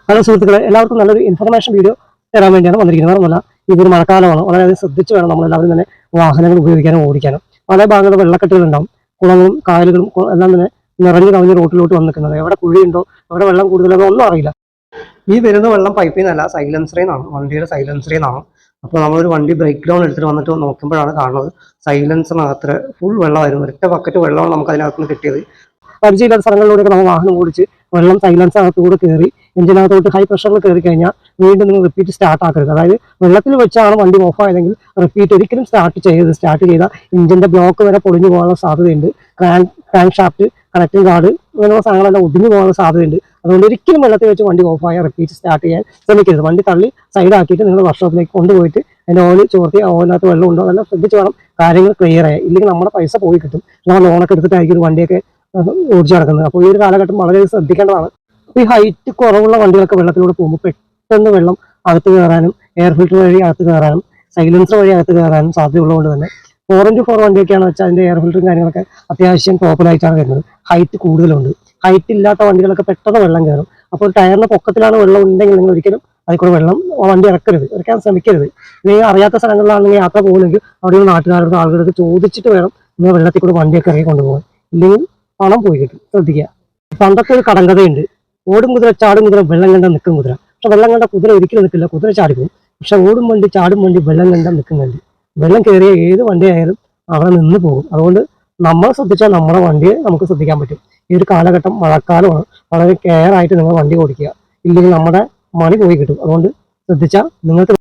Hello സുഹൃത്തുക്കളെ, എല്ലാവർക്കും നല്ലൊരു ഇൻഫർമേഷൻ വീഡിയോ തരാൻ വേണ്ടിയാണ് വന്നിരിക്കുന്നത്. വേറൊന്നുമല്ല, ഇതൊരു മഴക്കാലമാണ്. വളരെയധികം ശ്രദ്ധിച്ച് വേണം നമ്മളെല്ലാവരും തന്നെ വാഹനങ്ങൾ ഉപയോഗിക്കാനും ഓടിക്കാനും. പല ഭാഗങ്ങളിൽ വെള്ളക്കെട്ടുകളുണ്ടാവും. കുളങ്ങളും കായലുകളും എല്ലാം തന്നെ നിറഞ്ഞു കവിഞ്ഞ് റോട്ടിലോട്ട് വന്ന് നിൽക്കുന്നത്. എവിടെ കുഴിയുണ്ടോ, എവിടെ വെള്ളം കൂടുതലുണ്ടോ ഒന്നും അറിയില്ല. ഈ വരുന്ന വെള്ളം പൈപ്പിൽ നിന്നല്ല, സൈലൻസറിൽ നിന്നാണ്, വണ്ടിയുടെ സൈലൻസറിൽ നിന്നാണ്. അപ്പോൾ നമ്മളൊരു വണ്ടി ബ്രേക്ക് ഡൗൺ എടുത്തിട്ട് വന്നിട്ട് നോക്കുമ്പോഴാണ് കാണുന്നത് സൈലൻസറിനകത്ത് ഫുൾ വെള്ളമായിരുന്നു. ഒറ്റ ബക്കറ്റ് വെള്ളമാണ് നമുക്ക് അതിനകത്ത് നിന്ന് കിട്ടിയത്. പരിചയമില്ലാത്ത സ്ഥലങ്ങളിലൂടെയൊക്കെ നമ്മൾ വാഹനം ഓടിച്ച് വെള്ളം സൈലൻസറിനകത്തൂടെ കയറി എഞ്ചിനകത്തോട്ട് ഹൈ പ്രഷറിൽ കയറി കഴിഞ്ഞാൽ വീണ്ടും നിങ്ങൾ റിപ്പീറ്റ് സ്റ്റാർട്ട് ആക്കരുത്. അതായത് വെള്ളത്തിൽ വെച്ചാണ് വണ്ടി ഓഫ് ആയതെങ്കിൽ റിപ്പീറ്റ് ഒരിക്കലും സ്റ്റാർട്ട് ചെയ്യരുത്. സ്റ്റാർട്ട് ചെയ്താൽ എഞ്ചിന്റെ ബ്ലോക്ക് വരെ പൊളിഞ്ഞു പോകാനുള്ള സാധ്യതയുണ്ട്. ക്രാങ്ക് ഷാഫ്റ്റ്, കണക്റ്റിംഗ് ഗാർഡ് ഇങ്ങനെയുള്ള സാധനങ്ങളെല്ലാം ഒടിഞ്ഞു പോകാനുള്ള സാധ്യതയുണ്ട്. അതുകൊണ്ട് ഒരിക്കലും വെള്ളത്തിൽ വെച്ച് വണ്ടി ഓഫായ റിപ്പീറ്റ് സ്റ്റാർട്ട് ചെയ്യാൻ ശ്രമിക്കരുത്. വണ്ടി തള്ളി സൈഡാക്കിയിട്ട് നിങ്ങൾ വർക്ക്ഷോപ്പിലേക്ക് കൊണ്ടുപോയിട്ട് അതിൻ്റെ ഓയിൽ ചോർത്തി ഓയിനകത്ത് വെള്ളം ഉണ്ടോ അതെല്ലാം ശ്രദ്ധിച്ച് വേണം കാര്യങ്ങൾ ക്ലിയർ ചെയ്യാൻ. ഇല്ലെങ്കിൽ നമ്മുടെ പൈസ പോയി കിട്ടും. നമ്മൾ ലോണൊക്കെ എടുത്തിട്ടായിരിക്കും ഒരു വണ്ടിയൊക്കെ ഓടിച്ചു നടക്കുന്നത്. അപ്പോൾ ഈ ഒരു കാലഘട്ടം വളരെ ശ്രദ്ധിക്കേണ്ടതാണ്. ഈ ഹൈറ്റ് കുറവുള്ള വണ്ടികളൊക്കെ വെള്ളത്തിലൂടെ പോകുമ്പോൾ പെട്ടെന്ന് വെള്ളം അകത്ത് കയറാനും എയർ ഫിൽറ്റർ വഴി അകത്ത് കയറാനും സൈലൻസർ വഴി അകത്ത് കയറാനും സാധ്യതയുള്ളതുകൊണ്ട് തന്നെ 4x4 വണ്ടിയൊക്കെയാണെന്ന് വെച്ചാൽ അതിൻ്റെ എയർ ഫിൽറ്ററും കാര്യങ്ങളൊക്കെ അത്യാവശ്യം പ്രോപ്പറായിട്ടാണ് വരുന്നത്. ഹൈറ്റ് കൂടുതലുണ്ട്. ഹൈറ്റ് ഇല്ലാത്ത വണ്ടികളൊക്കെ പെട്ടെന്ന് വെള്ളം കയറും. അപ്പോൾ ടയറിന് പൊക്കത്തിലാണ് വെള്ളം ഉണ്ടെങ്കിൽ നിങ്ങൾ ഒരിക്കലും അതിൽ കൂടെ വെള്ളം വണ്ടി ഇറക്കാൻ ശ്രമിക്കരുത്. നിങ്ങൾ അറിയാത്ത സ്ഥലങ്ങളിലാണെങ്കിൽ യാത്ര പോകുന്നെങ്കിൽ അവിടെയുള്ള നാട്ടുകാരുടെ ആളുകൾക്ക് ചോദിച്ചിട്ട് വേണം നിങ്ങൾ വെള്ളത്തിൽ കൂടെ വണ്ടിയൊക്കെ ഇറങ്ങി കൊണ്ടുപോകാൻ. ഇല്ലെങ്കിൽ പണം പോയി കിട്ടും. ശ്രദ്ധിക്കുക. പണ്ടത്തെ ഒരു കടങ്കഥയുണ്ട്, ഓടും കുതിര ചാടും കുതിര വെള്ളം കണ്ട നിൽക്കും കുതിര. പക്ഷെ വെള്ളം കണ്ട കുതിര ഒരിക്കലും നിൽക്കില്ല, കുതിര ചാടിപ്പോകും. പക്ഷെ ഓടും വണ്ടി ചാടും വണ്ടി വെള്ളം കണ്ട നിൽക്കുന്നുണ്ട്. വെള്ളം കയറിയ ഏത് വണ്ടി ആയാലും അവിടെ നിന്ന് പോകും. അതുകൊണ്ട് നമ്മൾ ശ്രദ്ധിച്ചാൽ നമ്മുടെ വണ്ടിയെ നമുക്ക് ശ്രദ്ധിക്കാൻ പറ്റും. ഈ ഒരു കാലഘട്ടം മഴക്കാലമാണ്. വളരെ കെയർ ആയിട്ട് നിങ്ങൾ വണ്ടി ഓടിക്കുക. ഇല്ലെങ്കിൽ നമ്മുടെ മണി പോയി കിട്ടും. അതുകൊണ്ട് ശ്രദ്ധിച്ചാൽ നിങ്ങൾക്ക്